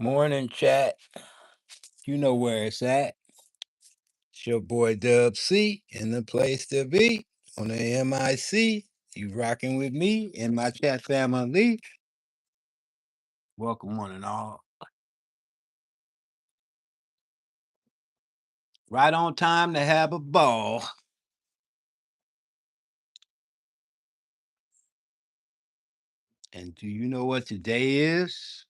Morning, chat. You know where it's at. It's your boy W.C. in the place to be on the MIC. You rocking with me and my chat family. Welcome, one and all. Right on time to have a ball. And do you know what today is?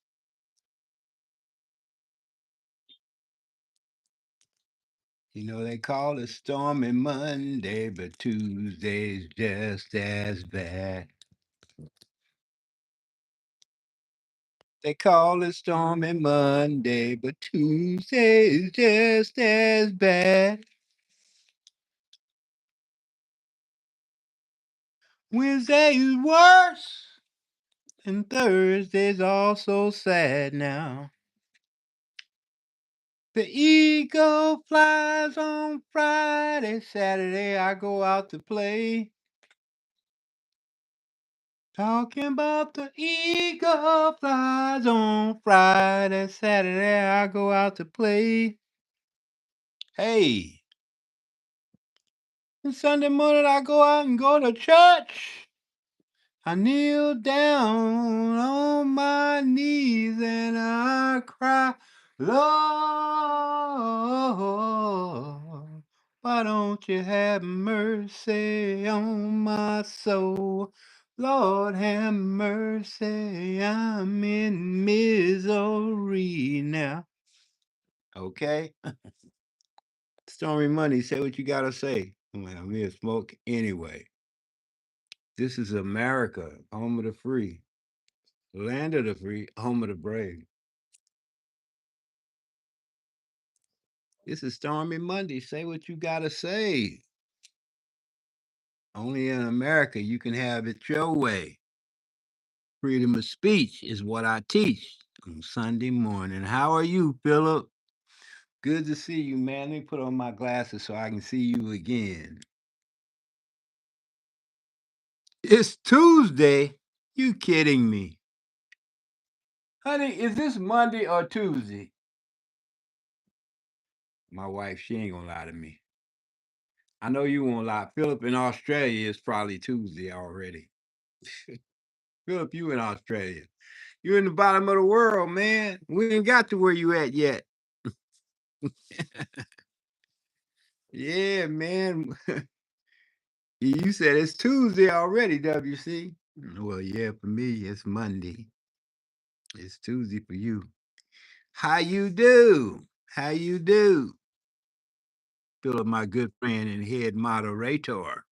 You know, they call it Stormy Monday, but Tuesday's just as bad. They call it Stormy Monday, but Tuesday's just as bad. Wednesday's worse, and Thursday's also sad now. The eagle flies on Friday, Saturday I go out to play. Talking about the eagle flies on Friday, Saturday I go out to play. Hey, and Sunday morning I go out and go to church. I kneel down on my knees and I cry, Lord, why don't you have mercy on my soul? Lord, have mercy, I'm in misery now. Okay? Stormy Monday, say what you gotta say. Well, I'm here to smoke anyway. This is America, home of the free. Land of the free, home of the brave. This is Stormy Monday. Say what you gotta say. Only in America you can have it your way. Freedom of speech is what I teach on Sunday morning. How are you, Philip? Good to see you, man. Let me put on my glasses so I can see you again. It's Tuesday. You kidding me? Honey, is this Monday or Tuesday? My wife, she ain't gonna lie to me. I know you won't lie. Philip in Australia is probably Tuesday already. Philip, you in Australia. You in the bottom of the world, man. We ain't got to where you at yet. Yeah, man. You said it's Tuesday already, WC. Well, yeah, for me, it's Monday. It's Tuesday for you. How you do? How you do? Philip, my good friend and head moderator.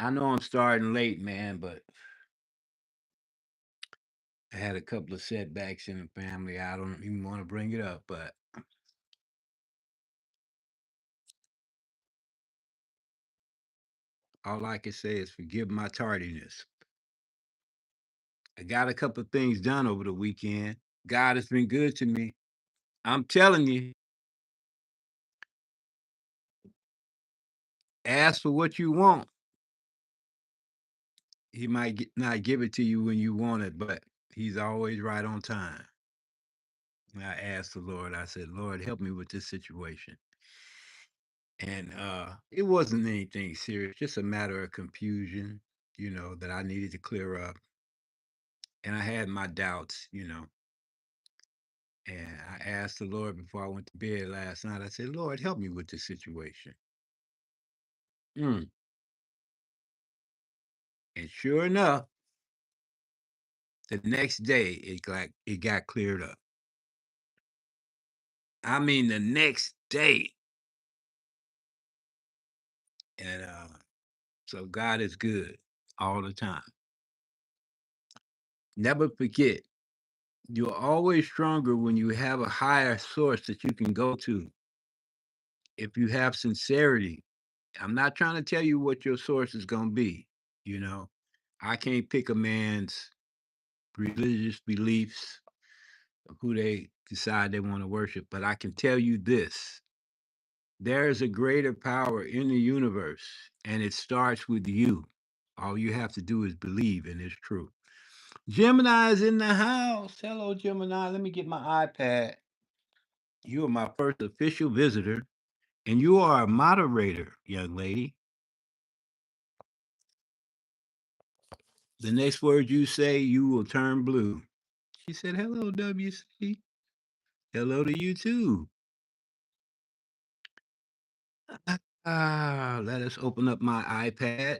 I know I'm starting late, man, but I had a couple of setbacks in the family. I don't even want to bring it up, but all I can say is forgive my tardiness. I got a couple of things done over the weekend. God has been good to me. I'm telling you, ask for what you want. He might not give it to you when you want it, but he's always right on time. And I asked the Lord, I said, Lord, help me with this situation. And it wasn't anything serious, just a matter of confusion, that I needed to clear up. And I had my doubts, and I asked the Lord before I went to bed last night. I said, Lord, help me with this situation. Mm. And sure enough, the next day it got cleared up. I mean, the next day, and so God is good all the time. Never forget, you're always stronger when you have a higher source that you can go to. If you have sincerity, I'm not trying to tell you what your source is going to be. You know, I can't pick a man's religious beliefs, who they decide they want to worship, but I can tell you this: there is a greater power in the universe, and it starts with you. All you have to do is believe, and it's true. Gemini is in the house. Hello, Gemini. Let me get my iPad. You are my first official visitor, and you are a moderator, young lady. The next word you say, you will turn blue. She said, hello, WC. Hello to you, too. Let us open up my iPad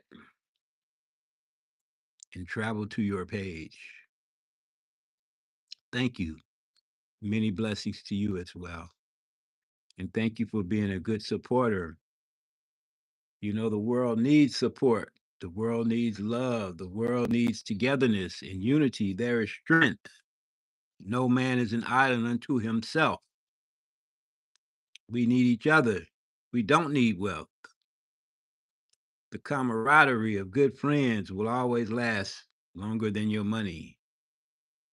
and travel to your page. Thank you. Many blessings to you as well. And thank you for being a good supporter. You know, the world needs support. The world needs love. The world needs togetherness and unity. There is strength. No man is an island unto himself. We need each other. We don't need wealth. The camaraderie of good friends will always last longer than your money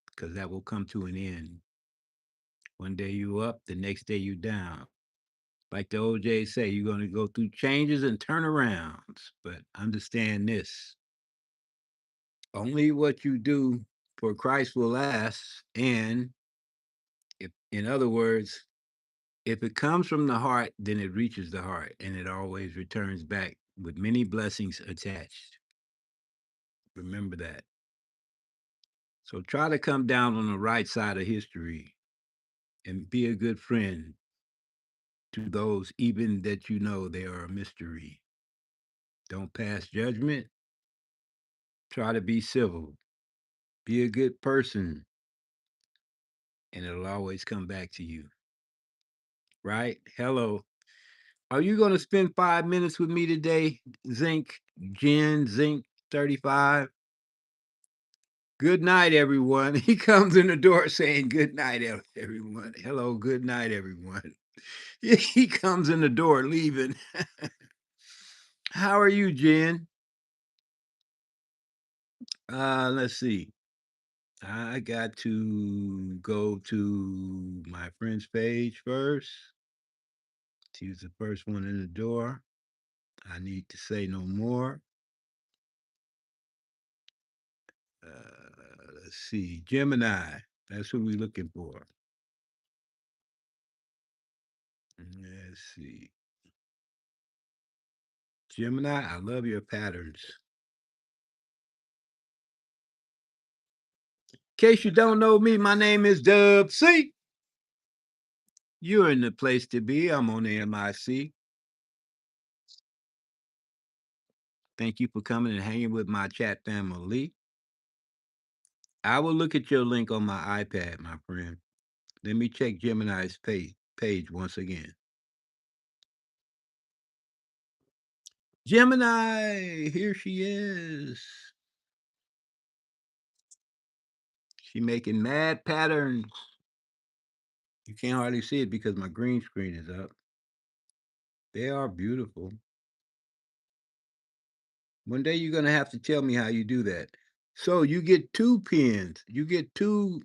because that will come to an end. One day you up, the next day you down. Like the OJ say, you're going to go through changes and turnarounds. But understand this, only what you do for Christ will last. And if, in other words, if it comes from the heart, then it reaches the heart and it always returns back with many blessings attached. Remember that. So try to come down on the right side of history and be a good friend to those, even that you know they are a mystery. Don't pass judgment. Try to be civil. Be a good person, and it'll always come back to you. Right? Hello. Are you going to spend 5 minutes with me today, Zinc 35? Good night, everyone. He comes in the door saying, good night, everyone. Hello, good night, everyone. He comes in the door leaving. How are you, Jen? Let's see. I got to go to my friend's page first. She's the first one in the door. I need to say no more. Let's see. Gemini. That's who we're looking for. Let's see. Gemini, I love your patterns. In case you don't know me, my name is W.C. You're in the place to be. I'm on the MIC. Thank you for coming and hanging with my chat family. I will look at your link on my iPad, my friend. Let me check Gemini's page once again. Gemini, here she is. She making mad patterns. You can't hardly see it because my green screen is up. They are beautiful. One day you're gonna have to tell me how you do that. So you get two pins. You get two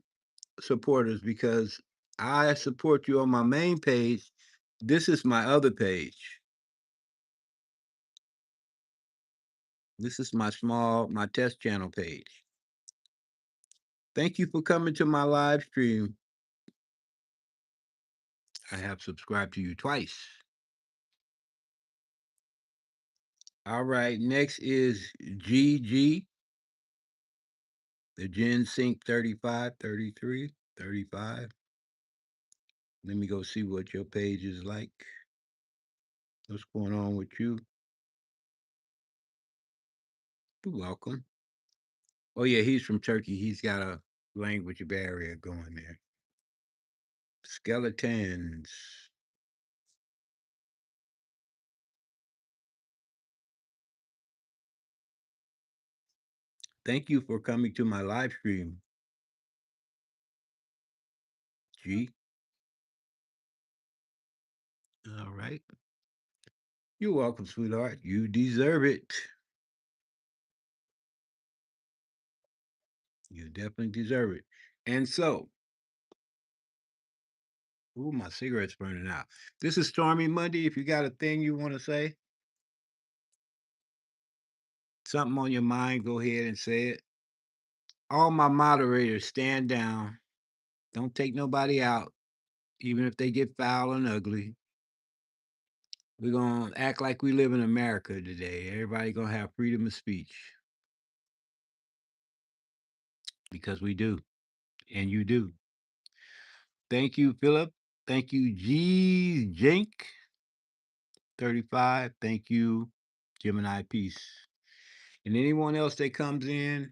supporters because I support you on my main page. This is my other page. This is my test channel page. Thank you for coming to my live stream. I have subscribed to you twice. All right, next is GG, the Gen Sync 35, 33, 35. Let me go see what your page is like. What's going on with you? You're welcome. Oh, yeah, he's from Turkey. He's got a language barrier going there. Skeletons. Thank you for coming to my live stream, G. All right. You're welcome, sweetheart. You deserve it. You definitely deserve it. And so, ooh, my cigarette's burning out. This is Stormy Monday. If you got a thing you want to say, something on your mind, go ahead and say it. All my moderators, stand down. Don't take nobody out, even if they get foul and ugly. We're gonna act like we live in America today. Everybody gonna have freedom of speech because we do, and you do. Thank you, Philip. Thank you, G Jink 35. Thank you, Gemini Peace. And anyone else that comes in,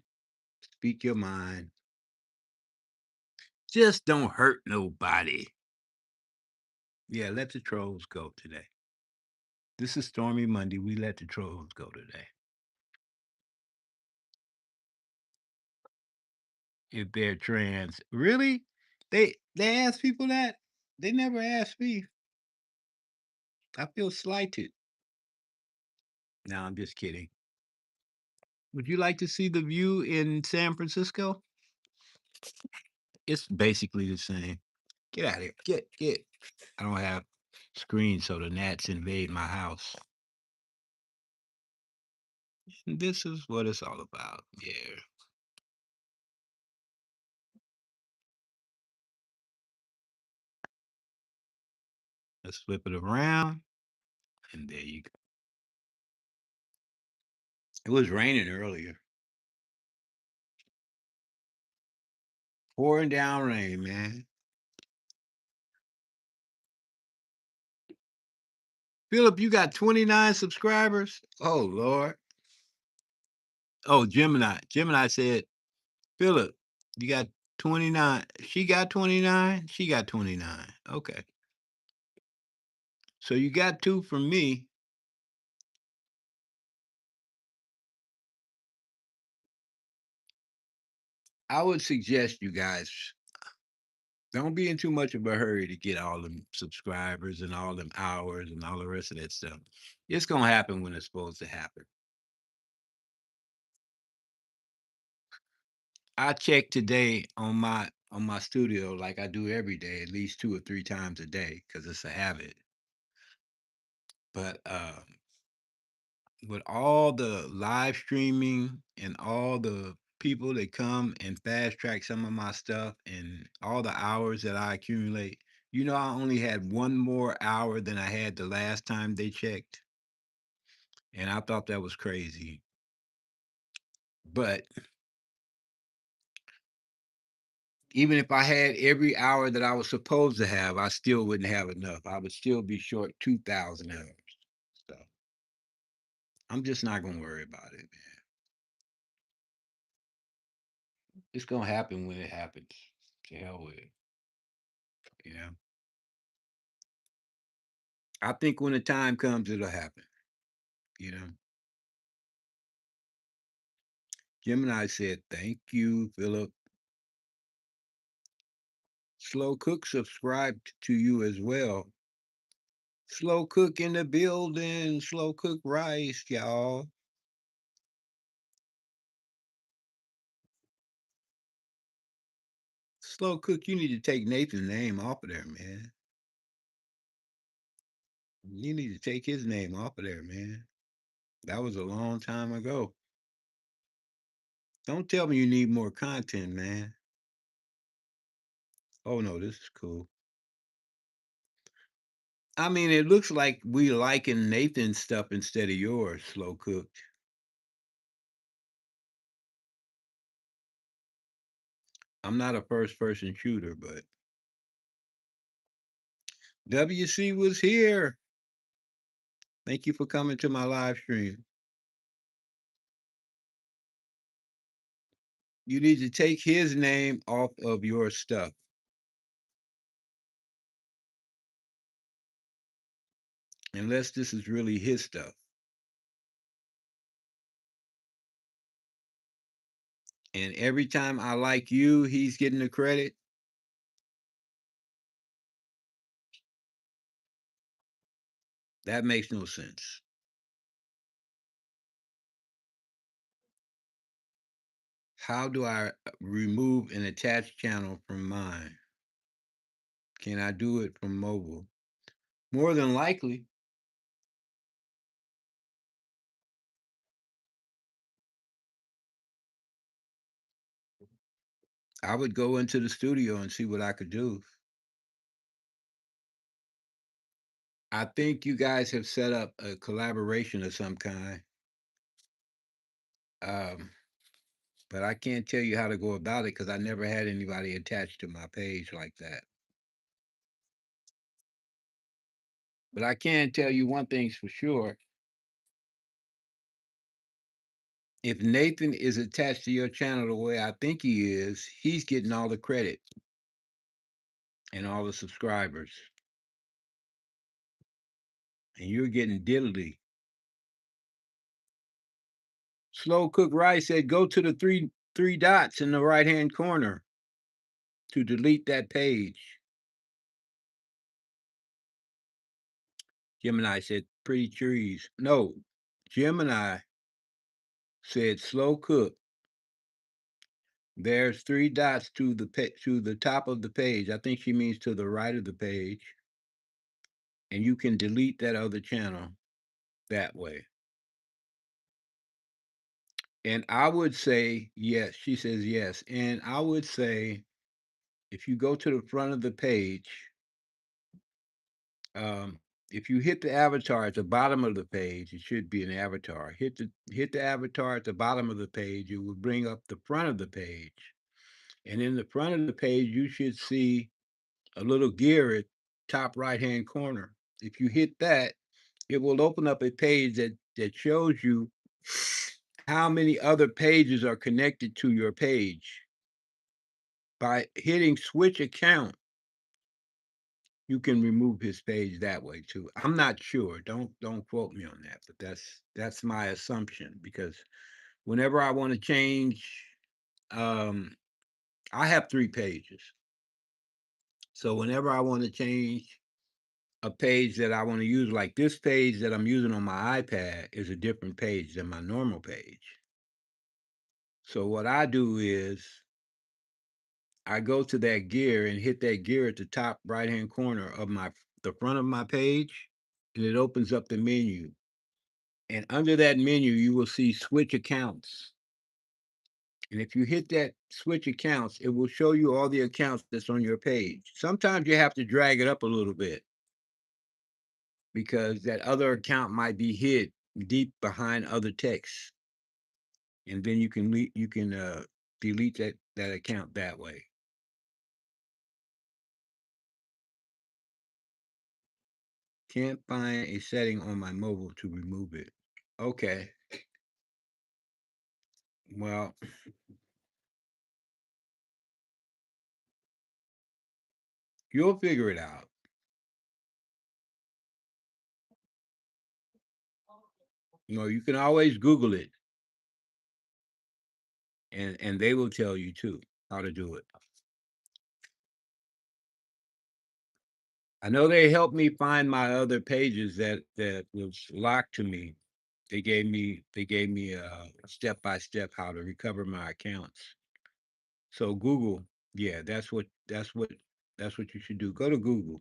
speak your mind. Just don't hurt nobody. Yeah, let the trolls go today. This is Stormy Monday. We let the trolls go today. If they're trans. Really? They ask people that? They never asked me. I feel slighted. No, I'm just kidding. Would you like to see the view in San Francisco? It's basically the same. Get out of here. Get. I don't have screen so the gnats invade my house. And this is what it's all about. Yeah. Let's flip it around. And there you go. It was raining earlier. Pouring down rain, man. Philip, you got 29 subscribers? Oh, Lord. Oh, Gemini. Gemini said, Philip, you got 29. She got 29? She got 29. Okay. So you got two from me. I would suggest you guys don't be in too much of a hurry to get all them subscribers and all them hours and all the rest of that stuff. It's gonna happen when it's supposed to happen. I check today on my studio like I do every day, at least 2 or 3 times a day, because it's a habit. But with all the live streaming and all the people that come and fast track some of my stuff and all the hours that I accumulate, I only had one more hour than I had the last time they checked. And I thought that was crazy. But even if I had every hour that I was supposed to have, I still wouldn't have enough. I would still be short 2,000 hours. So I'm just not going to worry about it, man. It's going to happen when it happens. To hell with it. You know, I think when the time comes, it'll happen. You know, Gemini said, thank you, Philip. Slow Cook subscribed to you as well. Slow Cook in the building. Slow Cook Rice, y'all. Slow Cook, you need to take Nathan's name off of there, man. You need to take his name off of there, man. That was a long time ago. Don't tell me you need more content, man. Oh no, this is cool. I mean, it looks like we liking Nathan's stuff instead of yours, Slow Cooked. I'm not a first person shooter, but WC was here. Thank you for coming to my live stream. You need to take his name off of your stuff. Unless this is really his stuff. And every time I like you, he's getting the credit. That makes no sense. How do I remove an attached channel from mine? Can I do it from mobile? More than likely. I would go into the studio and see what I could do. I think you guys have set up a collaboration of some kind, um, but I can't tell you how to go about it because I never had anybody attached to my page like that. But I can tell you one thing's for sure. If Nathan is attached to your channel the way I think he is, he's getting all the credit and all the subscribers, and you're getting diddly. Slow Cook Rice said, go to the three dots in the right hand corner to delete that page. Gemini said, pretty trees. No, Gemini said, slow cook. There's three dots to the top of the page. I think she means to the right of the page, and you can delete that other channel that way. And I would say yes. She says yes, and I would say if you go to the front of the page, um, if you hit the avatar at the bottom of the page, it should be an avatar. Hit the avatar at the bottom of the page. It will bring up the front of the page, and in the front of the page, you should see a little gear at top right hand corner. If you hit that, it will open up a page that shows you how many other pages are connected to your page. By hitting switch account, you can remove his page that way too. I'm not sure. Don't quote me on that, but that's my assumption because whenever I want to change, um, I have 3 pages. So whenever I want to change a page that I want to use, like this page that I'm using on my iPad is a different page than my normal page. So what I do is I go to that gear and hit that gear at the top right hand corner of the front of my page, and it opens up the menu. And under that menu, you will see switch accounts. And if you hit that switch accounts, it will show you all the accounts that's on your page. Sometimes you have to drag it up a little bit because that other account might be hid deep behind other texts. And then you can delete that account that way. Can't find a setting on my mobile to remove it. Okay. Well, you'll figure it out. You can always Google it, and they will tell you too how to do it. I know they helped me find my other pages that was locked to me. They gave me a step by step how to recover my accounts. So Google, yeah, that's what you should do. Go to Google.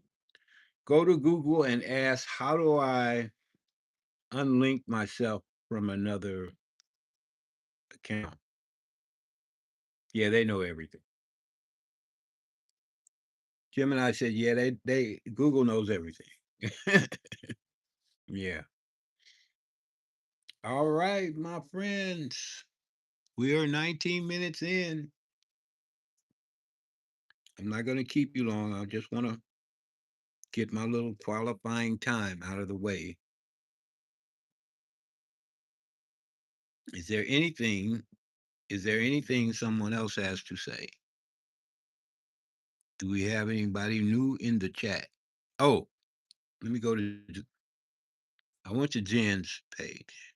Go to Google and ask, how do I unlink myself from another account? Yeah, they know everything. Gemini said, yeah, they Google knows everything. Yeah. All right, my friends. We are 19 minutes in. I'm not going to keep you long. I just want to get my little qualifying time out of the way. Is there anything is there anything someone else has to say? Do we have anybody new in the chat? Oh, let me go to I went to Jen's page.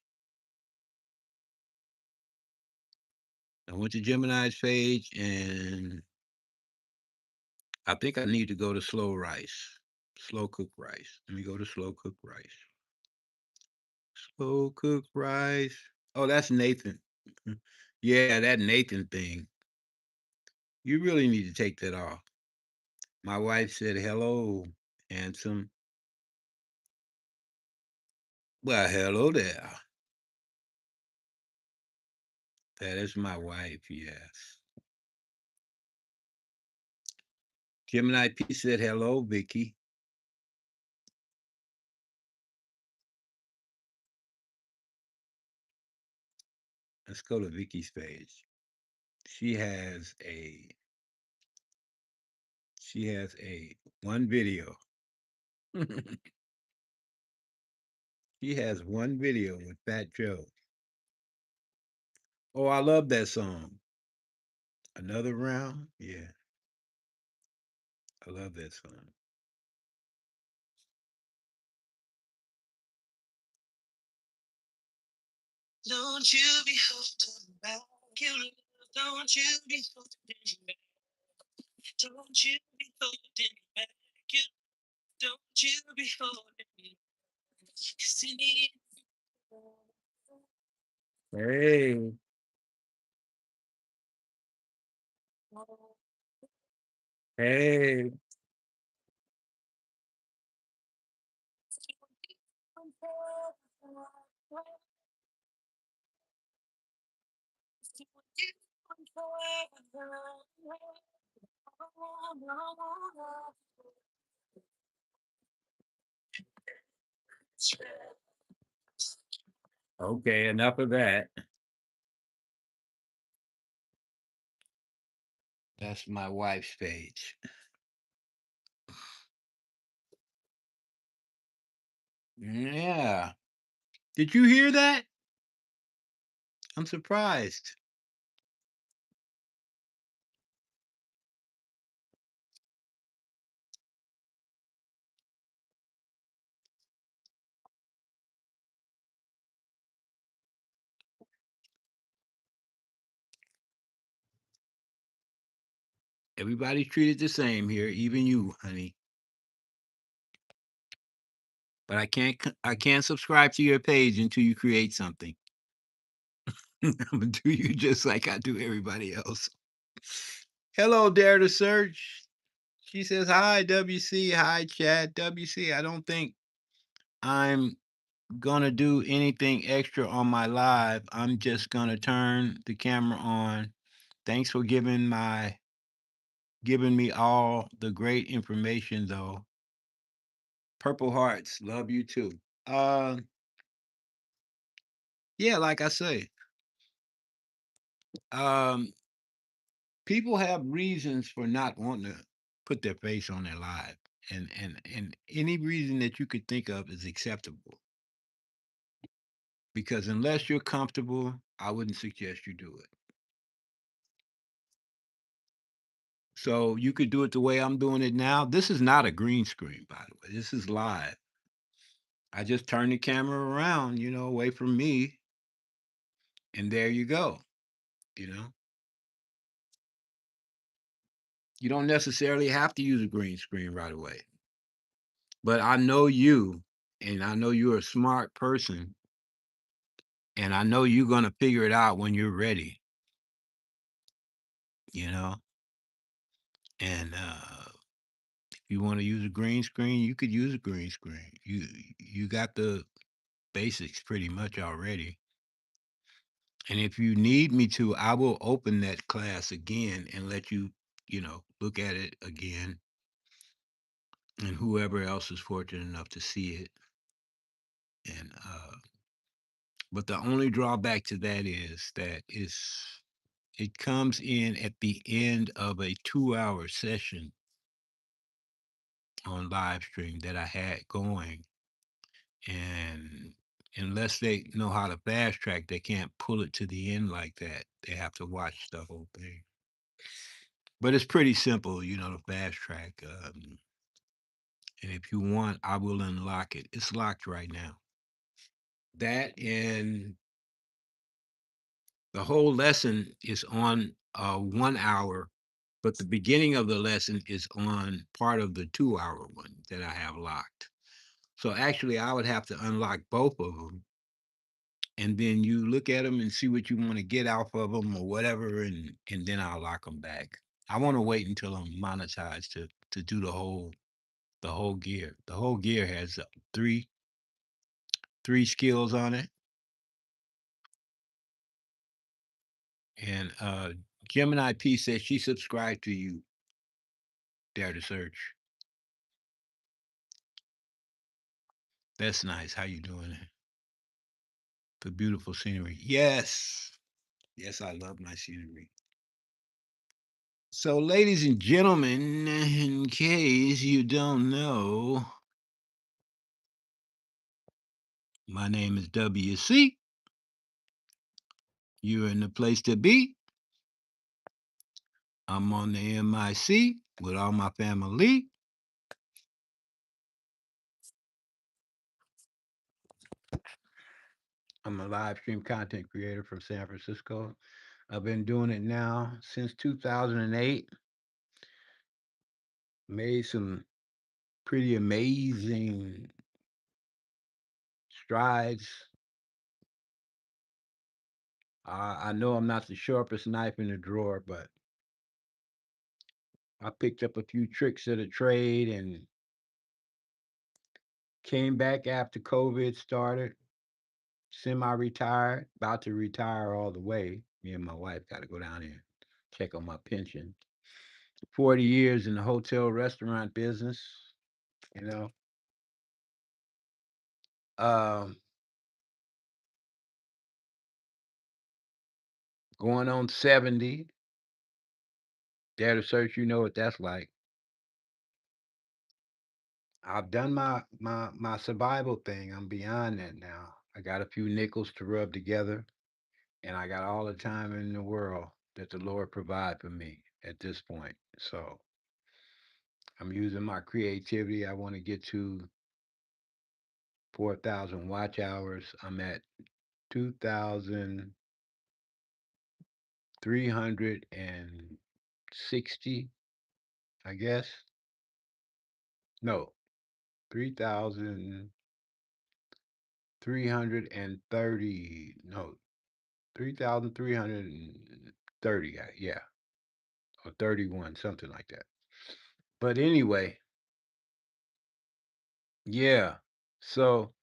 I went to Gemini's page and I think I need to go to slow rice. Slow cook rice. Let me go to slow cook rice. Slow cook rice. Oh, that's Nathan. Yeah, that Nathan thing. You really need to take that off. My wife said, hello, handsome. Well, hello there. That is my wife, yes. Gemini P said, hello, Vicky. Let's go to Vicky's page. She has a she has a one video. She has one video with Fat Joe. Oh, I love that song. Another round? Yeah, I love that song. Don't you be holding back, you don't you be holding back. Don't you be holding back, you don't you be holding back. 'Cause you need. Hey, hey. Okay, enough of that. That's my wife's page. Yeah. Did you hear that? I'm surprised. Everybody's treated the same here, even you, honey. But I can't subscribe to your page until you create something. I'm gonna do you just like I do everybody else. Hello, Dare to Search. She says, hi, WC. Hi, Chad. WC, I don't think I'm gonna do anything extra on my live. I'm just gonna turn the camera on. Thanks for giving me all the great information though. Purple Hearts, love you too. Uh yeah, like I say, um, people have reasons for not wanting to put their face on their live. And any reason that you could think of is acceptable. Because unless you're comfortable, I wouldn't suggest you do it. So you could do it the way I'm doing it now. This is not a green screen, by the way. This is live. I just turn the camera around, away from me, and there you go. You know, you don't necessarily have to use a green screen right away. But I know you, and I know you're a smart person, and I know you're gonna figure it out when you're ready. You know, and if you want to use a green screen, you could use a green screen. You got the basics pretty much already. And if you need me to, I will open that class again and let you, look at it again, and whoever else is fortunate enough to see it. And but the only drawback to that is it comes in at the end of a 2-hour session on live stream that I had going, and unless they know how to fast track, they can't pull it to the end like that. They have to watch the whole thing. But it's pretty simple, the fast track. And if you want, I will unlock it. It's locked right now. That and the whole lesson is on 1 hour, but the beginning of the lesson is on part of the 2-hour one that I have locked. So actually, I would have to unlock both of them, and then you look at them and see what you want to get off of them or whatever, and then I'll lock them back. I want to wait until I'm monetized to do the whole gear. The whole gear has three skills on it, and Gemini P says she subscribed to you. Dare to search. That's nice. How you doing? The beautiful scenery. Yes. Yes, I love my scenery. So, ladies and gentlemen, in case you don't know, my name is W.C. You're in the place to be. I'm on the MIC with all my family. I'm a live stream content creator from San Francisco. I've been doing it now since 2008. Made some pretty amazing strides. I know I'm not the sharpest knife in the drawer, but I picked up a few tricks of the trade and came back after COVID started, semi-retired, about to retire all the way. Me and my wife got to go down there and check on my pension. 40 years in the hotel restaurant business, you know. Um, Going on 70. Dare to search, you know what that's like. I've done my survival thing. I'm beyond that now. I got a few nickels to rub together, and I got all the time in the world that the Lord provide for me at this point. So I'm using my creativity. I want to get to 4,000 watch hours. I'm at 2,360, I guess. No, 3,330. No, 3,330. Yeah, or 31, something like that. But anyway, yeah. So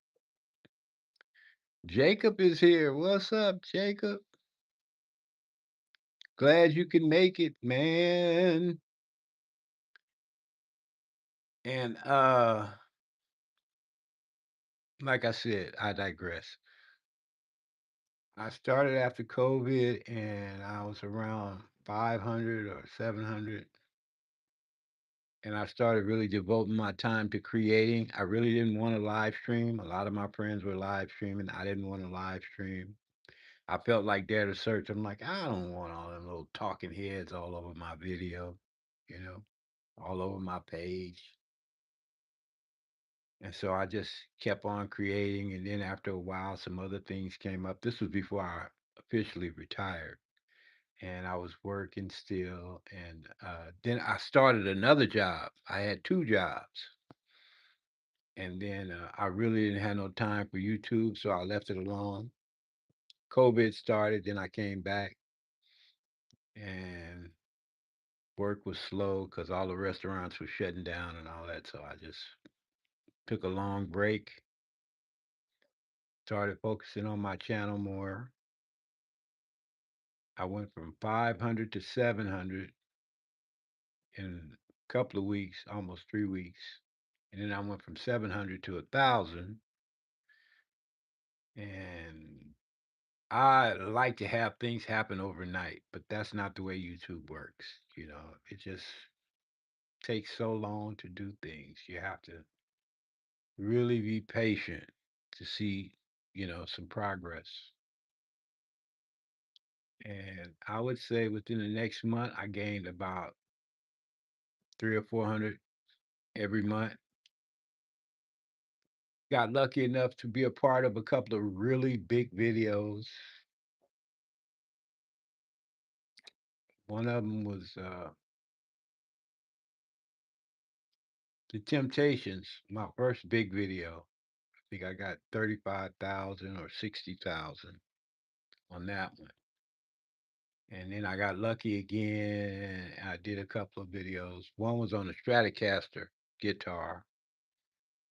Jacob is here. What's up, Jacob? Glad you can make it, man. And like I said, I digress. I started after COVID and I was around 500 or 700. And I started really devoting my time to creating. I really didn't want to live stream. A lot of my friends were live streaming. I didn't want to live stream. I felt like Dare to Search. I'm like, I don't want all them little talking heads all over my video, you know, all over my page. And so I just kept on creating. And then after a while, some other things came up. This was before I officially retired. And I was working still. And then I started another job. I had two jobs. And then I really didn't have no time for YouTube. So I left it alone. COVID started. Then I came back and work was slow because all the restaurants were shutting down and all that. So I just took a long break, started focusing on my channel more. I went from 500 to 700 in a couple of weeks, almost 3 weeks. And then I went from 700 to 1,000. And I like to have things happen overnight, but that's not the way YouTube works. It just takes so long to do things. You have to really be patient to see, some progress. And I would say within the next month, I gained about three or 400 every month. Got lucky enough to be a part of a couple of really big videos. One of them was The Temptations, my first big video. I think I got 35,000 or 60,000 on that one. And then I got lucky again. I did a couple of videos. One was on a Stratocaster guitar.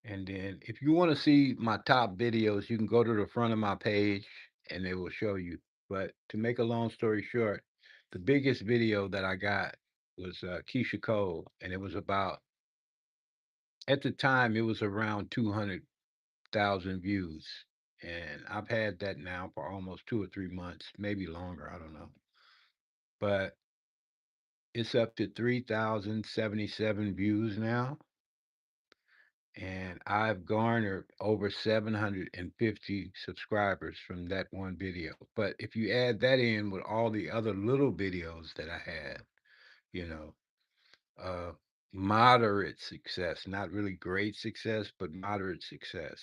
And then if you want to see my top videos, you can go to the front of my page and it will show you. But to make a long story short, the biggest video that I got was Keisha Cole, and it was about at the time it was around 200,000 views, and I've had that now for almost 2 or 3 months, maybe longer. I don't know, but it's up to 3,077 views now, and I've garnered over 750 subscribers from that one video. But if you add that in with all the other little videos that I had, you know, uh, moderate success, not really great success, but moderate success.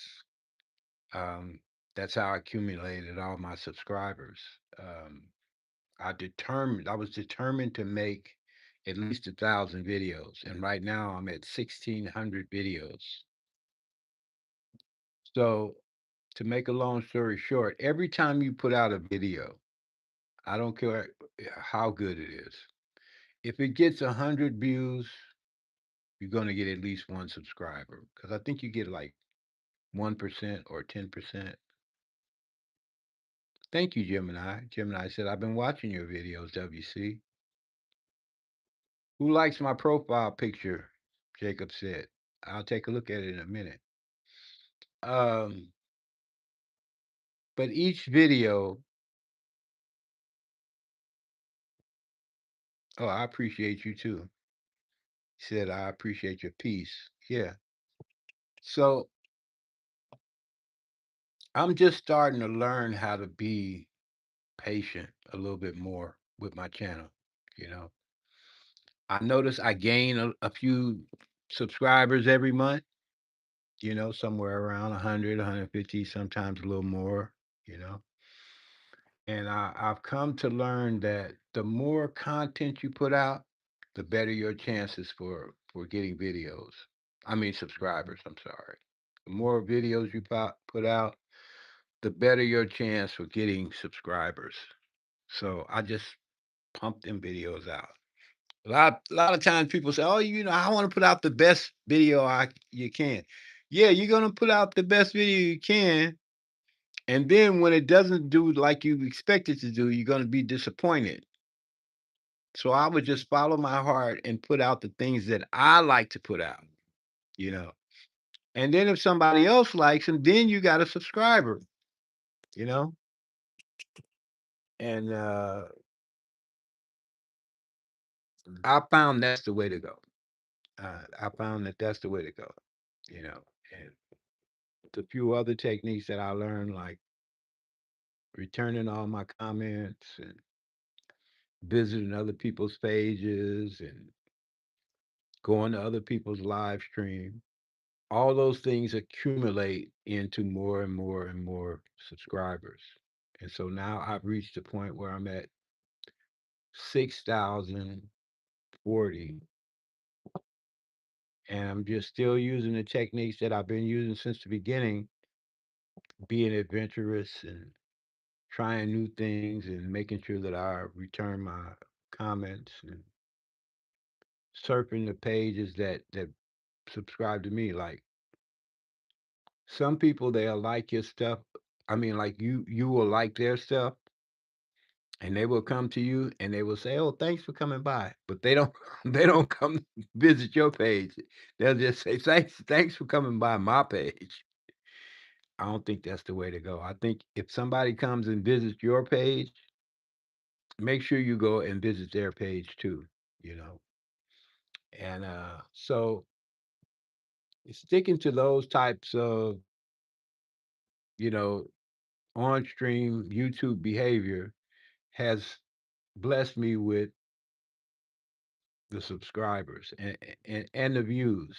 Um, that's how I accumulated all my subscribers. Um, I was determined to make at least 1,000 videos, and right now I'm at 1,600 videos. So, to make a long story short, every time you put out a video, I don't care how good it is. If it gets 100 views, you're going to get at least one subscriber because I think you get like 1% or 10%. Thank you, Gemini. Gemini said, I've been watching your videos, WC. Who likes my profile picture? Jacob said. I'll take a look at it in a minute. Um, but each video, oh, I appreciate you too. He said, I appreciate your peace. Yeah. So I'm just starting to learn how to be patient a little bit more with my channel. You know, I notice I gain a few subscribers every month, somewhere around 100, 150, sometimes a little more, you know. And I've come to learn that the more content you put out, the better your chances for getting videos. I mean subscribers, I'm sorry. The more videos you put out, the better your chance for getting subscribers. So I just pump them videos out. A lot of times people say, "Oh, I want to put out the best video I you can." Yeah, you're gonna put out the best video you can, and then when it doesn't do like you expect it to do, you're gonna be disappointed. So I would just follow my heart and put out the things that I like to put out, you know. And then if somebody else likes them, then you got a subscriber, you know. And I found that's the way to go. I found that that's the way to go, you know. And the few other techniques that I learned, like returning all my comments and visiting other people's pages and going to other people's live stream, all those things accumulate into more and more and more subscribers. And so now I've reached a point where I'm at 6,040, and I'm just still using the techniques that I've been using since the beginning, being adventurous and trying new things and making sure that I return my comments and surfing the pages that subscribe to me. Like some people, they'll like your stuff. I mean, like you will like their stuff, and they will come to you and they will say, "Oh, thanks for coming by," but they don't they don't come visit your page. They'll just say, "Thanks for coming by my page." I don't think that's the way to go. I think if somebody comes and visits your page, make sure you go and visit their page too. You know, and so sticking to those types of you know on stream YouTube behavior has blessed me with the subscribers and the views.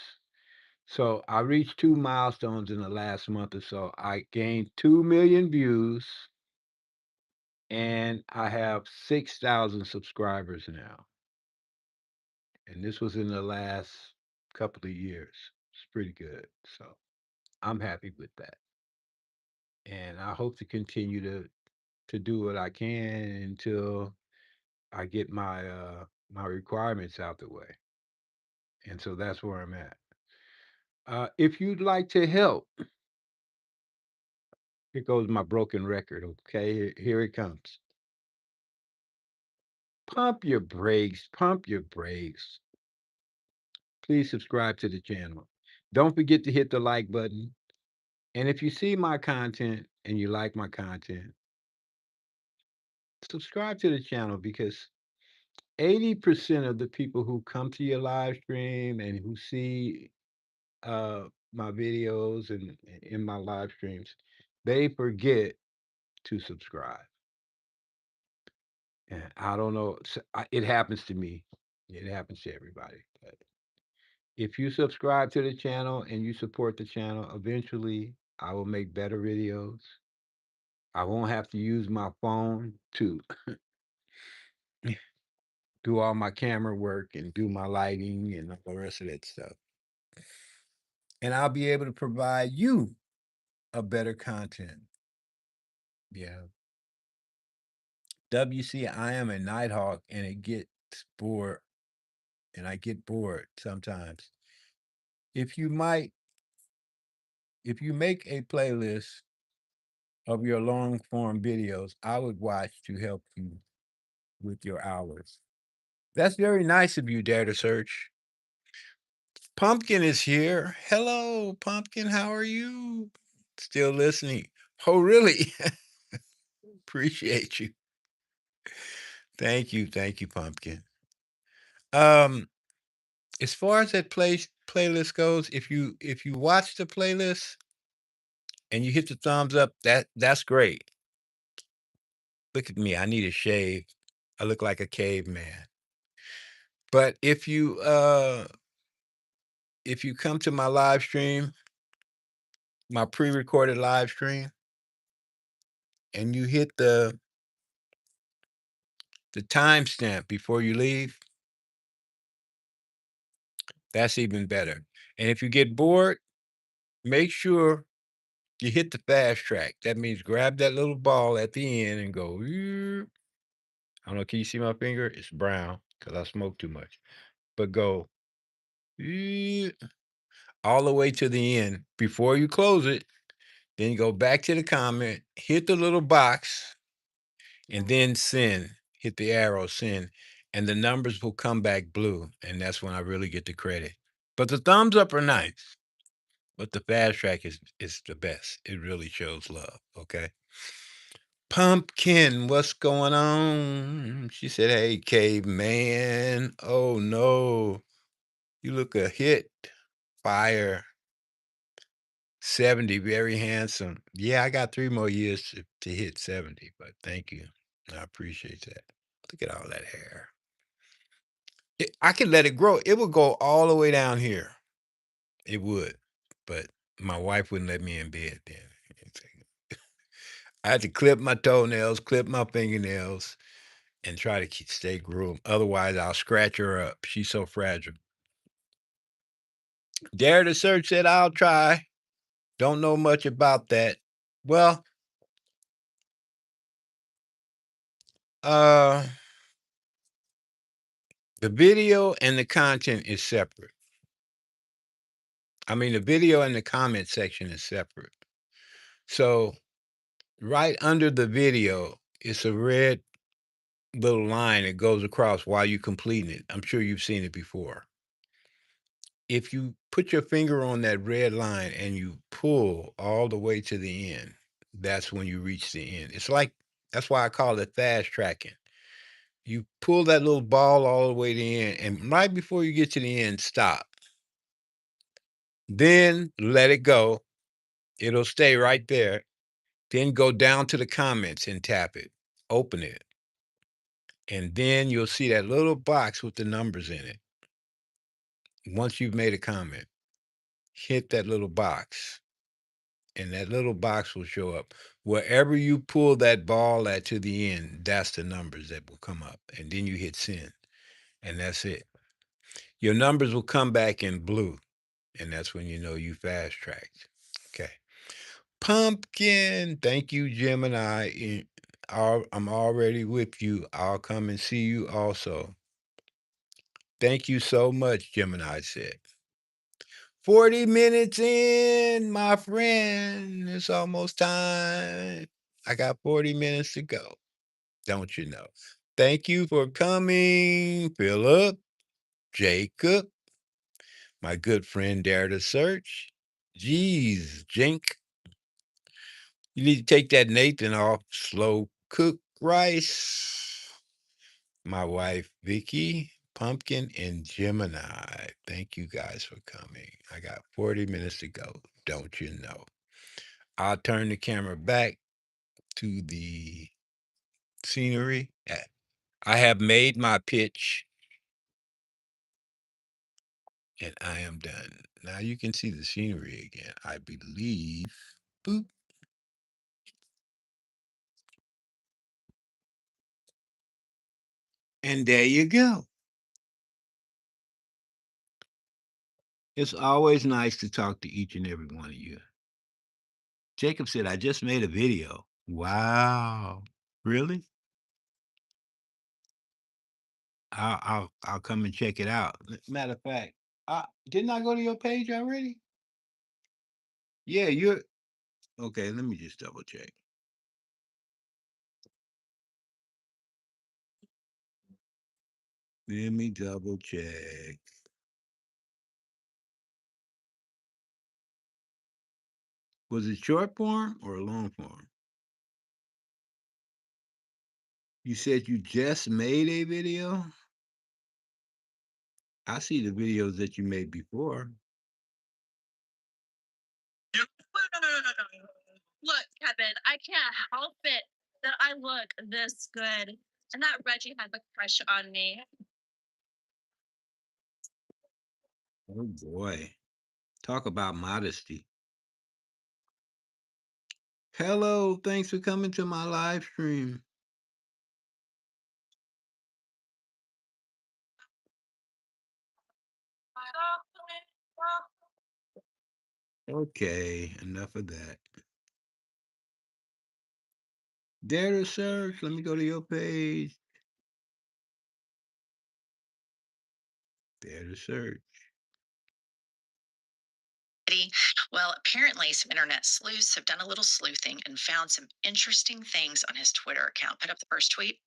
So I reached two milestones in the last month or so. I gained 2 million views and I have 6,000 subscribers now. And this was in the last couple of years. It's pretty good. So I'm happy with that. And I hope to continue to do what I can until I get my requirements out the way. And so that's where I'm at. If you'd like to help, here goes my broken record. Okay, here it comes. Pump your brakes, pump your brakes. Please subscribe to the channel. Don't forget to hit the like button. And if you see my content and you like my content, subscribe to the channel because 80% of the people who come to your live stream and who see uh, my videos and in my live streams, they forget to subscribe. And I don't know, it happens to me. It happens to everybody. But if you subscribe to the channel and you support the channel, eventually I will make better videos. I won't have to use my phone to do all my camera work and do my lighting and all the rest of that stuff. And I'll be able to provide you a better content. Yeah. WC, I am a nighthawk and it gets bored and I get bored sometimes. If you might, if you make a playlist of your long form videos, I would watch to help you with your hours. That's very nice of you, Dare to Search. Pumpkin is here. Hello, Pumpkin. How are you? Still listening. Oh, really? Appreciate you. Thank you, Pumpkin. Um, as far as that playlist goes, if you watch the playlist and you hit the thumbs up, that's great. Look at me. I need a shave. I look like a caveman. But if you come to my live stream, my pre-recorded live stream, and you hit the timestamp before you leave, that's even better. And if you get bored, make sure you hit the fast track. That means grab that little ball at the end and go. "Eep." I don't know. Can you see my finger? It's brown because I smoke too much. But go "Eep," all the way to the end before you close it. Then you go back to the comment, hit the little box, and then send. Hit the arrow, send, and the numbers will come back blue, and that's when I really get the credit. But the thumbs up are nice, but the fast track is the best. It really shows love. Okay. Pumpkin, what's going on? She said, "Hey, caveman. Oh no, you look a hit. Fire. 70, very handsome. Yeah, I got 3 more years to hit 70, but thank you. I appreciate that. Look at all that hair. I could let it grow. It would go all the way down here. It would, but my wife wouldn't let me in bed then. I had to clip my toenails, clip my fingernails, and try to stay groomed. Otherwise, I'll scratch her up. She's so fragile. Dare to Search said, "I'll try. Don't know much about that." Well, uh, the video and the content is separate. I mean, the video and the comment section is separate. So right under the video, it's a red little line that goes across while you're completing it. I'm sure you've seen it before. If you put your finger on that red line and you pull all the way to the end, that's when you reach the end. It's like that's why I call it fast tracking. You pull that little ball all the way to the end, and right before you get to the end, stop. Then let it go. It'll stay right there. Then go down to the comments and tap it. Open it. And then you'll see that little box with the numbers in it. Once you've made a comment, hit that little box, and that little box will show up. Wherever you pull that ball at to the end, that's the numbers that will come up. And then you hit send, and that's it. Your numbers will come back in blue, and that's when you know you fast tracked. Okay. Pumpkin. Thank you, Gemini. I'm already with you. I'll come and see you also. Thank you so much, Gemini said. 40 minutes in, my friend. It's almost time. I got 40 minutes to go. Don't you know? Thank you for coming, Philip, Jacob, my good friend Dare to Search. Jeez, Jink. You need to take that Nathan off. Slow cook rice. My wife, Vicky, Pumpkin, and Gemini. Thank you guys for coming. I got 40 minutes to go. Don't you know? I'll turn the camera back to the scenery. I have made my pitch and I am done. Now you can see the scenery again, I believe. Boop. And there you go. It's always nice to talk to each and every one of you. Jacob said, I just made a video. Wow. Really? I'll come and check it out. Matter of fact, didn't I go to your page already? Yeah, you're okay. Let me just double check. Let me double check. Was it short form or long form? You said you just made a video? I see the videos that you made before. No, no, no, no, no, no. Look, Kevin, I can't help it that I look this good and that Reggie has a crush on me. Oh boy. Talk about modesty. Hello, thanks for coming to my live stream. Okay, enough of that. Dare to search. Let me go to your page. Dare to search. Well, apparently, some internet sleuths have done a little sleuthing and found some interesting things on his Twitter account. Put up the first tweet.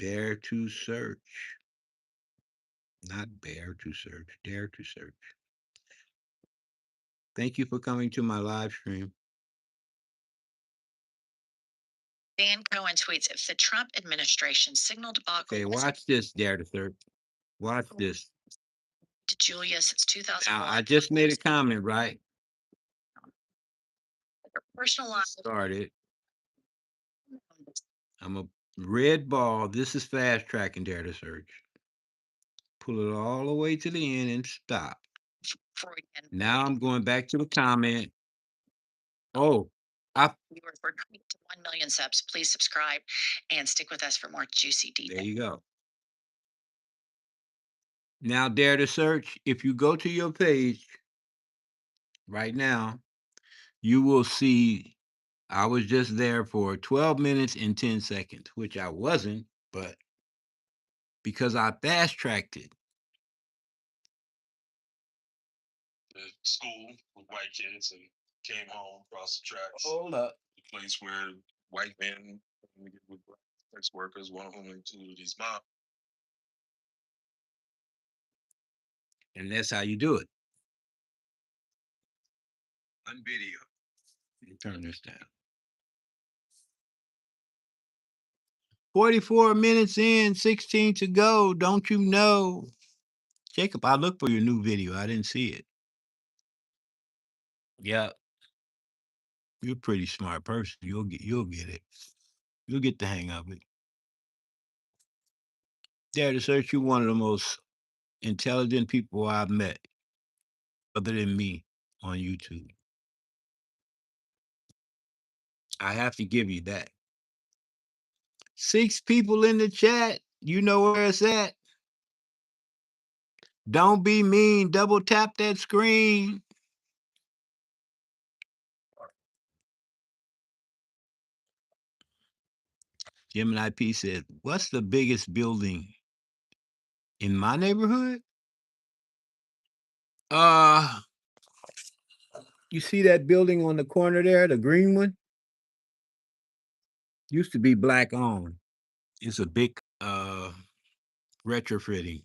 Dare to search. Not bear to search. Dare to search. Thank you for coming to my live stream. Dan Cohen tweets, if the Trump administration signal debacle. Okay, watch this, Dare to search. Watch this. To Julia since 2001. Now, I just made a comment, right? Personal life. Started. I'm a red ball. This is fast tracking Dare to search. Pull it all the way to the end and stop. Now I'm going back to the comment. Oh, we were for 1 million subs. Please subscribe and stick with us for more juicy details. There you go. Now, Dare to search. If you go to your page right now, you will see I was just there for 12 minutes and 10 seconds, which I wasn't, but because I fast tracked it. The school with white kids and came home across the tracks. Hold up. The place where white men with sex workers, one of whom included his mom. And that's how you do it. On video. Let me turn this down. 44 minutes in, 16 to go. Don't you know? Jacob, I looked for your new video. I didn't see it. Yeah. You're a pretty smart person. You'll get it. You'll get the hang of it. Dare to search, you one of the most intelligent people I've met, other than me, on YouTube. I have to give you that. 6 people in the chat. You know where it's at. Don't be mean. Double tap that screen. Gemini P said, what's the biggest building in my neighborhood? You see that building on the corner there, the green one? Used to be black owned. It's a big retrofitting.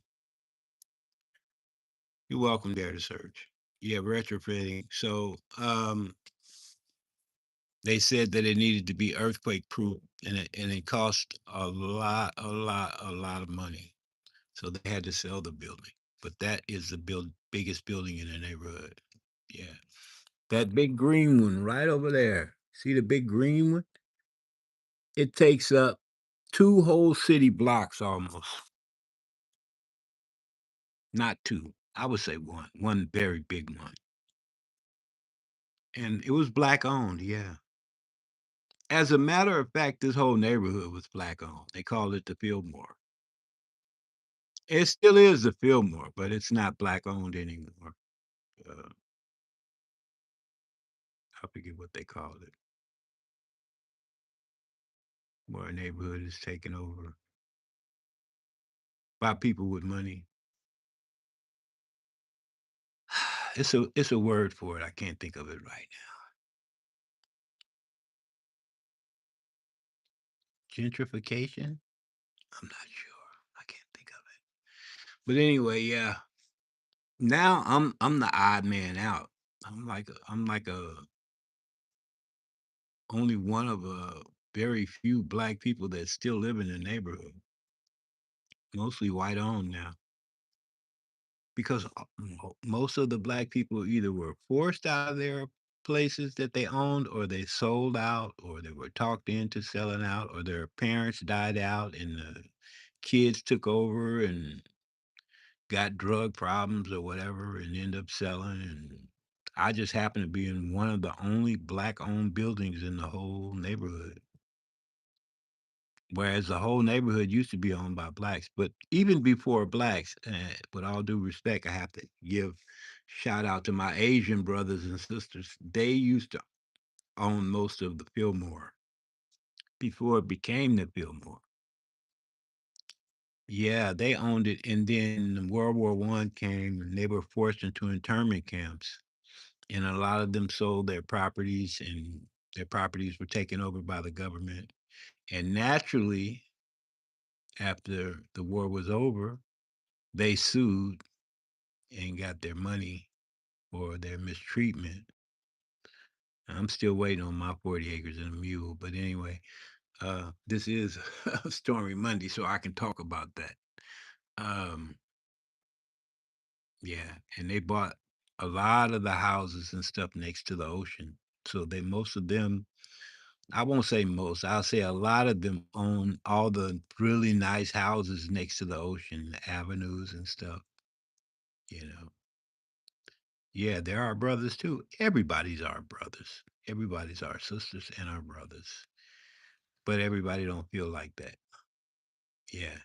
You're welcome there to search. Yeah, retrofitting. So they said that it needed to be earthquake proof, and it cost a lot of money. So they had to sell the building. But that is the biggest building in the neighborhood. Yeah. That big green one right over there. See the big green one? It takes up two whole city blocks almost. Not two. I would say one. One very big one. And it was black owned, yeah. As a matter of fact, this whole neighborhood was black owned. They called it the Fillmore. It still is the Fillmore, but it's not black owned anymore. Uh, I forget what they called it. Where a neighborhood is taken over by people with money. It's a word for it. I can't think of it right now. Gentrification? I'm not sure. I can't think of it. But anyway, yeah. Now I'm the odd man out. I'm like a only one of a very few black people that still live in the neighborhood. Mostly white owned now. Because most of the black people either were forced out of their places that they owned, or they sold out, or they were talked into selling out, or their parents died out and the kids took over and got drug problems or whatever and end up selling. And I just happened to be in one of the only black owned buildings in the whole neighborhood. Whereas the whole neighborhood used to be owned by blacks. But even before blacks, with all due respect, I have to give shout out to my Asian brothers and sisters. They used to own most of the Fillmore before it became the Fillmore. Yeah, they owned it, and then World War I came, and they were forced into internment camps, and a lot of them sold their properties, and their properties were taken over by the government. And naturally, after the war was over, they sued and got their money for their mistreatment. I'm still waiting on my 40 acres and a mule. But anyway, this is a stormy Monday, so I can talk about that. Um, yeah, and they bought a lot of the houses and stuff next to the ocean. So they most of them, I won't say most, I'll say a lot of them own all the really nice houses next to the ocean, the avenues and stuff, you know. Yeah, they're our brothers too. Everybody's our brothers. Everybody's our sisters and our brothers. But everybody don't feel like that. Yeah.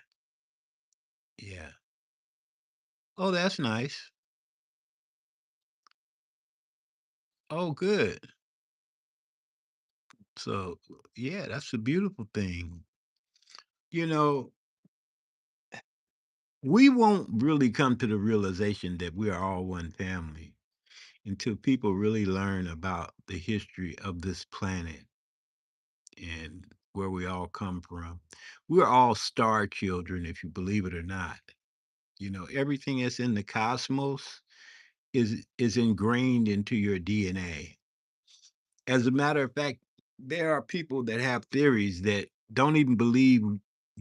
Yeah. Oh, that's nice. Oh, good. So, yeah, that's a beautiful thing. You know, we won't really come to the realization that we are all one family until people really learn about the history of this planet and where we all come from. We're all star children, if you believe it or not. You know, everything that's in the cosmos is ingrained into your DNA. As a matter of fact, there are people that have theories that don't even believe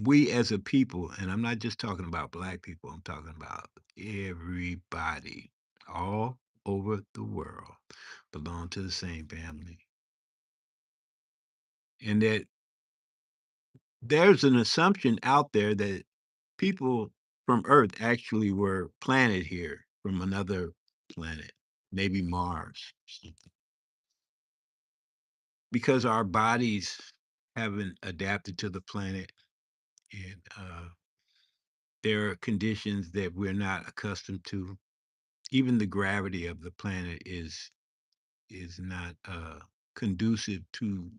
we as a people, and I'm not just talking about black people, I'm talking about everybody all over the world belong to the same family. And that there's an assumption out there that people from Earth actually were planted here from another planet, maybe Mars, because our bodies haven't adapted to the planet, and there are conditions that we're not accustomed to. Even the gravity of the planet is not conducive to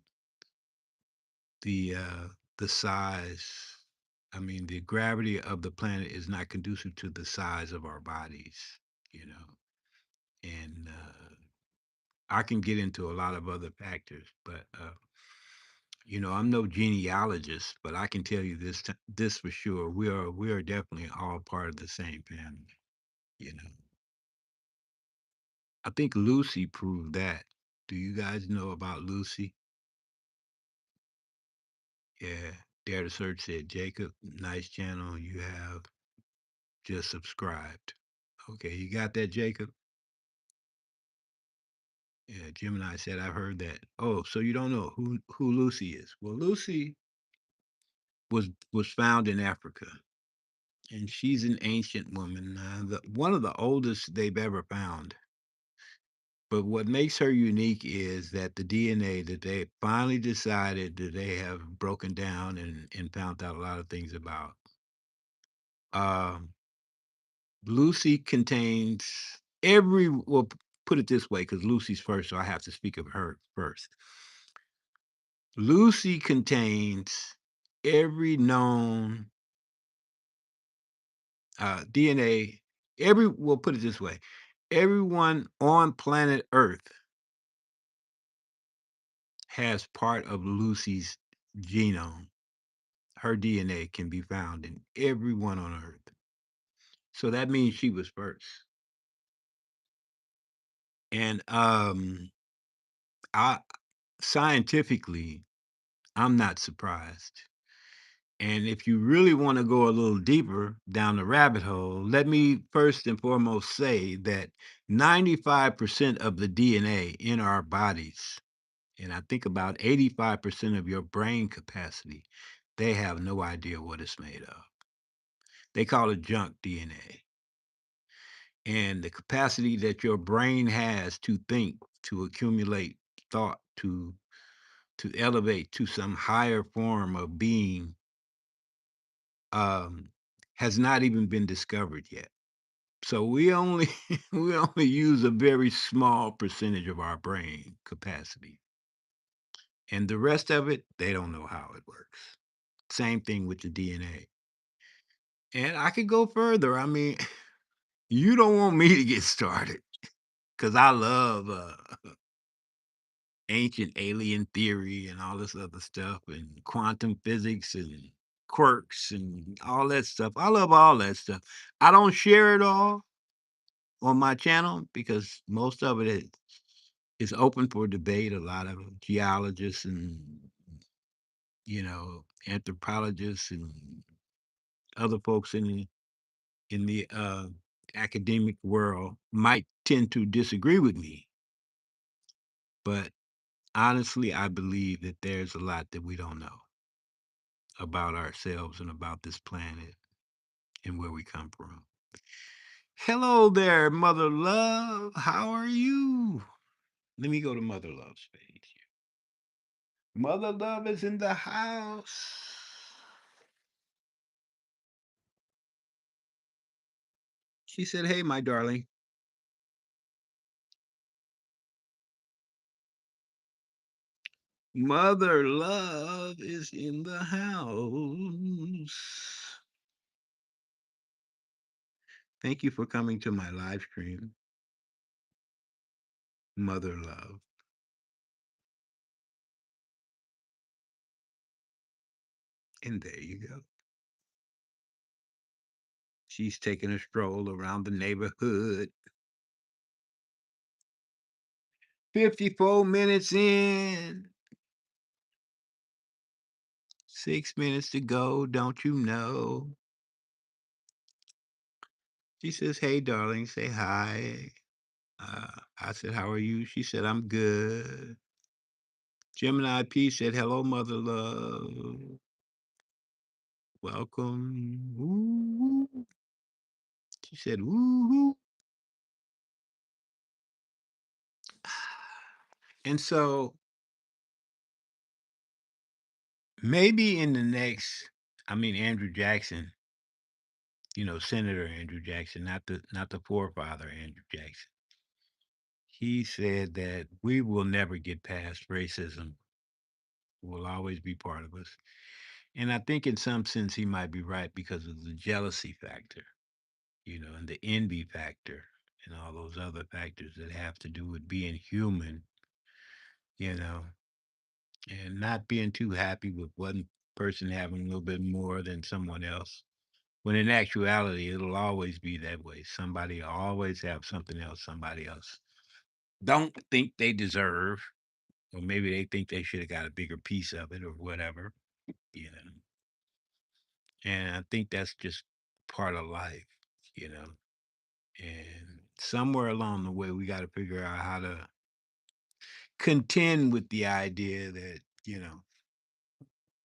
the size. I mean, the gravity of the planet is not conducive to the size of our bodies, you know. And I can get into a lot of other factors, but I'm no genealogist, but I can tell you this for sure. We are definitely all part of the same family. You know, I think Lucy proved that. Do you guys know about Lucy? Yeah. Dare to Search said, Jacob, nice channel you have just subscribed. Okay, you got that, Jacob? Yeah, Gemini said, I've heard that. Oh, so you don't know who Lucy is? Well, Lucy was found in Africa, and she's an ancient woman, one of the oldest they've ever found. But what makes her unique is that the DNA that they finally decided that they have broken down and found out a lot of things about. Um, Lucy contains well, put it this way, because Lucy's first, so I have to speak of her first. Lucy contains every known DNA, we'll put it this way, everyone on planet Earth has part of Lucy's genome. Her DNA can be found in everyone on Earth. So that means she was first. And I scientifically, I'm not surprised. And if you really want to go a little deeper down the rabbit hole, let me first and foremost say that 95% of the DNA in our bodies, and I think about 85% of your brain capacity, they have no idea what it's made of. They call it junk DNA. And the capacity that your brain has to think, to accumulate thought, to elevate to some higher form of being um, has not even been discovered yet. So we only we only use a very small percentage of our brain capacity. And the rest of it, they don't know how it works. Same thing with the DNA. And I could go further. I mean, you don't want me to get started because I love ancient alien theory and all this other stuff and quantum physics and quirks and all that stuff. I love all that stuff. I don't share it all on my channel because most of it is open for debate. A lot of geologists and anthropologists and other folks in the academic world might tend to disagree with me, but honestly, I believe that there's a lot that we don't know about ourselves and about this planet and where we come from. Hello there, Mother Love. How are you? Let me go to Mother Love's page. Mother Love is in the house. She said, hey, my darling. Mother Love is in the house. Thank you for coming to my live stream, Mother Love. And there you go. She's taking a stroll around the neighborhood. 54 minutes in. 6 minutes to go, don't you know? She says, hey, darling, say hi. I said, how are you? She said, I'm good. Gemini P said, hello, Mother Love. Welcome. Ooh. She said, ooh. And so maybe in the next, Andrew Jackson, Senator Andrew Jackson, not the forefather Andrew Jackson. He said that we will never get past racism. It will always be part of us. And I think in some sense he might be right because of the jealousy factor, and the envy factor and all those other factors that have to do with being human, you know. and not being too happy with one person having a little bit more than someone else. When in actuality, it'll always be that way. Somebody will always have something else somebody else don't think they deserve, or maybe they think they should have got a bigger piece of it or whatever, you know. And I think that's just part of life, you know. And somewhere along the way, we got to figure out how to contend with the idea that,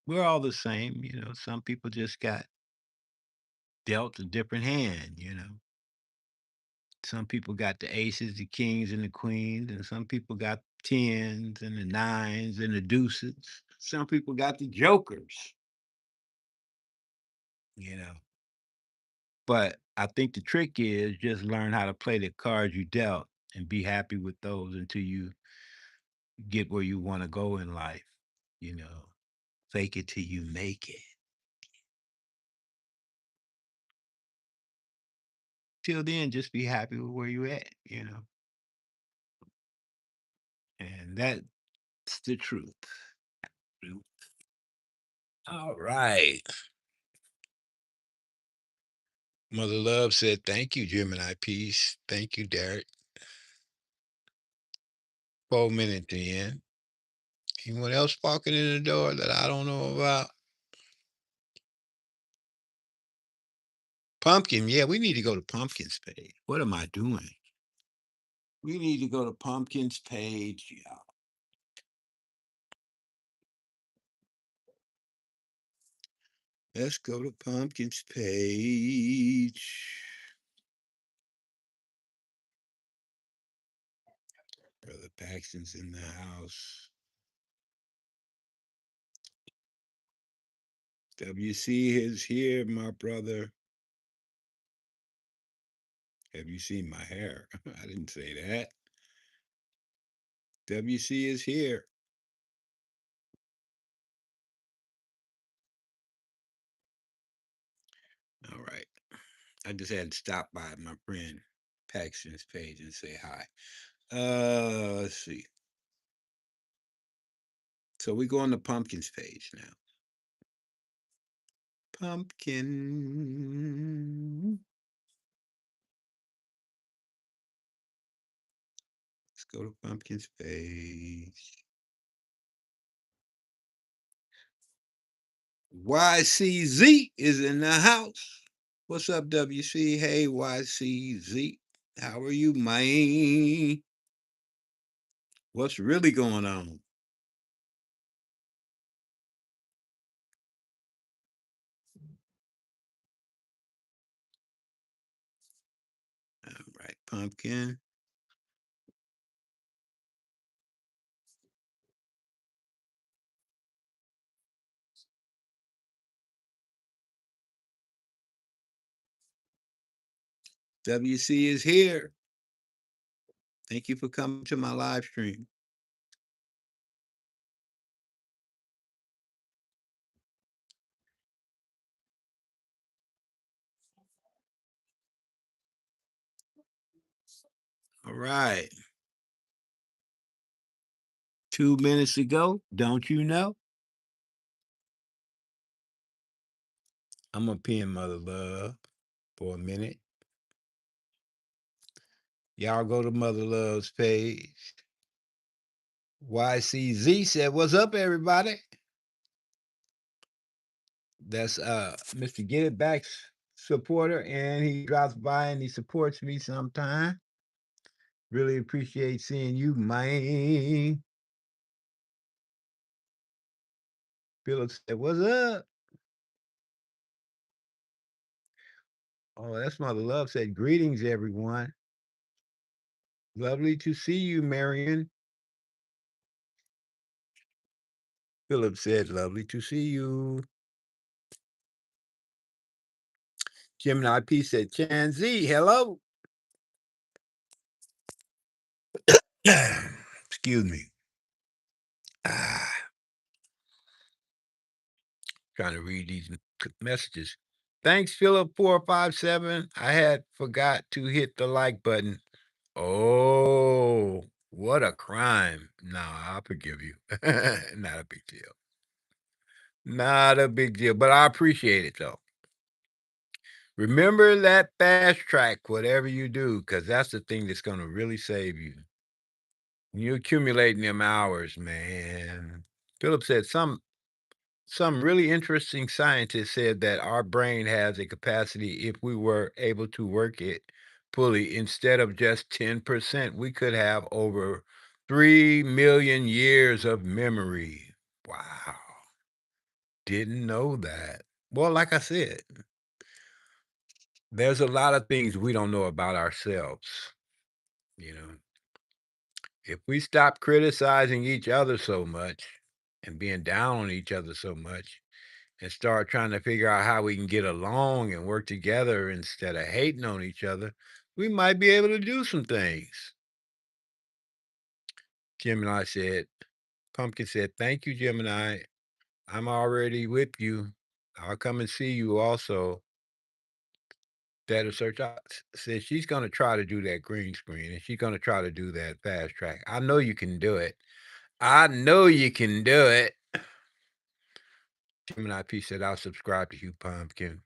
we're all the same. Some people just got dealt a different hand, Some people got the aces, the kings, and the queens, and some people got tens and the nines and the deuces. Some people got the jokers, you know. But I think the trick is just learn how to play the cards you dealt and be happy with those until you get where you want to go in life, you know. Fake it till you make it. Till then, just be happy with where you at. And that's the truth. All right. Mother Love said, thank you, Gemini Peace. Thank you, Derek. 4 minutes in. Anyone else walking in the door that I don't know about? Pumpkin. Yeah, we need to go to Pumpkin's page. What am I doing? We need to go to Pumpkin's page. Yeah. Let's go to Pumpkin's page. Brother Paxton's in the house. WC is here, my brother. Have you seen my hair? I didn't say that. WC is here. All right. I just had to stop by my friend Paxton's page and say hi. Let's see. So we go on the Pumpkin's page now. Pumpkin. Let's go to Pumpkin's page. YCZ is in the house. What's up, WC? Hey, YCZ. How are you, man? What's really going on? All right, Pumpkin. WC is here. Thank you for coming to my live stream. All right. 2 minutes ago, don't you know? I'm going to pin Mother Love for a minute. Y'all go to Mother Love's page. YCZ said, what's up, everybody? That's Mr. Get It Back's supporter, and he drops by and he supports me sometime. Really appreciate seeing you, man. Philip said, what's up? Oh, that's Mother Love said, greetings, everyone. Lovely to see you, Marion. Philip said, lovely to see you. Gemini P said, Chan Z, hello. Excuse me. Trying to read these messages. Thanks, Philip457. I had forgot to hit the like button. Oh, What a crime. No, I'll forgive you. Not a big deal. Not a big deal, but I appreciate it though. Remember that fast track, whatever you do, because that's the thing that's going to really save you. When you're accumulating them hours, man. Philip said some really interesting scientists said that our brain has a capacity if we were able to work it fully instead of just 10%, we could have over 3 million years of memory. Wow. Didn't know that. Well, like I said, there's a lot of things we don't know about ourselves. You know, if we stop criticizing each other so much and being down on each other so much and start trying to figure out how we can get along and work together instead of hating on each other, we might be able to do some things. Gemini said, Pumpkin said, thank you, Gemini. I'm already with you. I'll come and see you also. Data search says she's going to try to do that green screen and she's going to try to do that fast track. I know you can do it. I know you can do it. Gemini P said, I'll subscribe to you, Pumpkin.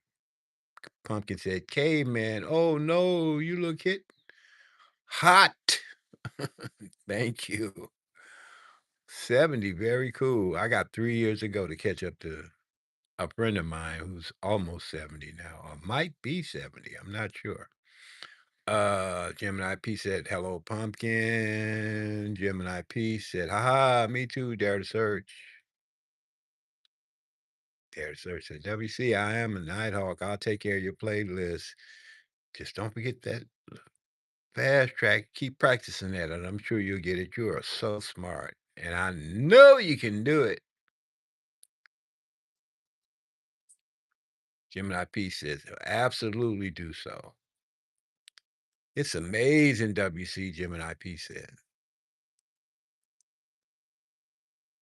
Pumpkin said, caveman, oh no, you look hot. Thank you. 70, very cool. I got 3 years ago to catch up to a friend of mine who's almost 70 now, or might be 70. I'm not sure. Gemini P said, hello, Pumpkin. Gemini P said, haha, me too, dare to search. Dare to search said, WC, I am a Nighthawk. I'll take care of your playlist. Just don't forget that fast track. Keep practicing that, and I'm sure you'll get it. You are so smart, and I know you can do it. Gemini P says, absolutely do so. It's amazing, WC, Gemini P said.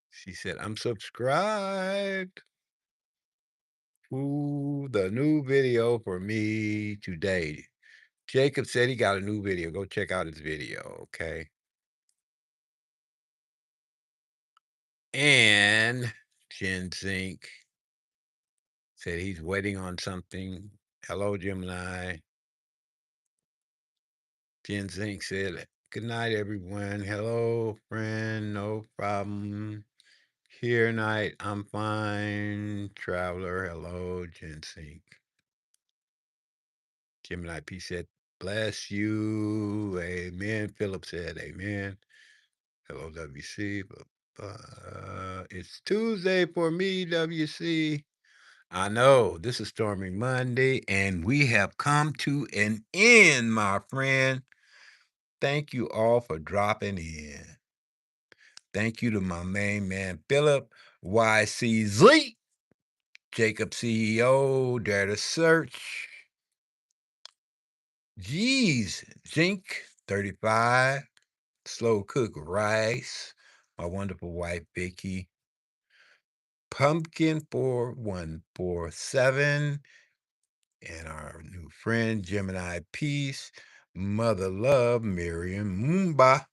She said, I'm subscribed. Ooh, the new video for me today. Jacob said he got a new video. Go check out his video, okay? And Jen Zink said he's waiting on something. Hello, Gemini. Jen Zink said, good night, everyone. Hello, friend. No problem. Here night. I'm fine. Traveler. Hello, Jen Zink. Gemini P said, bless you. Amen. Philip said, amen. Hello, WC. It's Tuesday for me, WC. I know this is Storming Monday, and we have come to an end, my friend. Thank you all for dropping in. Thank you to my main man, Philip, YCZ, Jacob CEO, Dare to Search, Jeez, Zinc 35, Slow Cook Rice, my wonderful wife, Vicky, Pumpkin 4147, and our new friend, Gemini Peace, Mother Love, Miriam Moomba,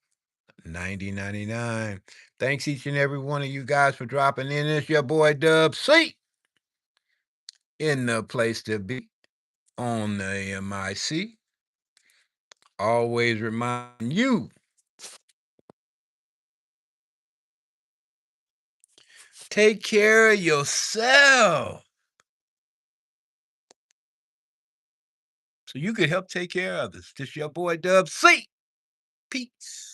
9099. Thanks each and every one of you guys for dropping in. It's your boy Dub C in the place to be on the MIC. Always remind you, take care of yourself so you can help take care of others. This your boy Dub C. Peace.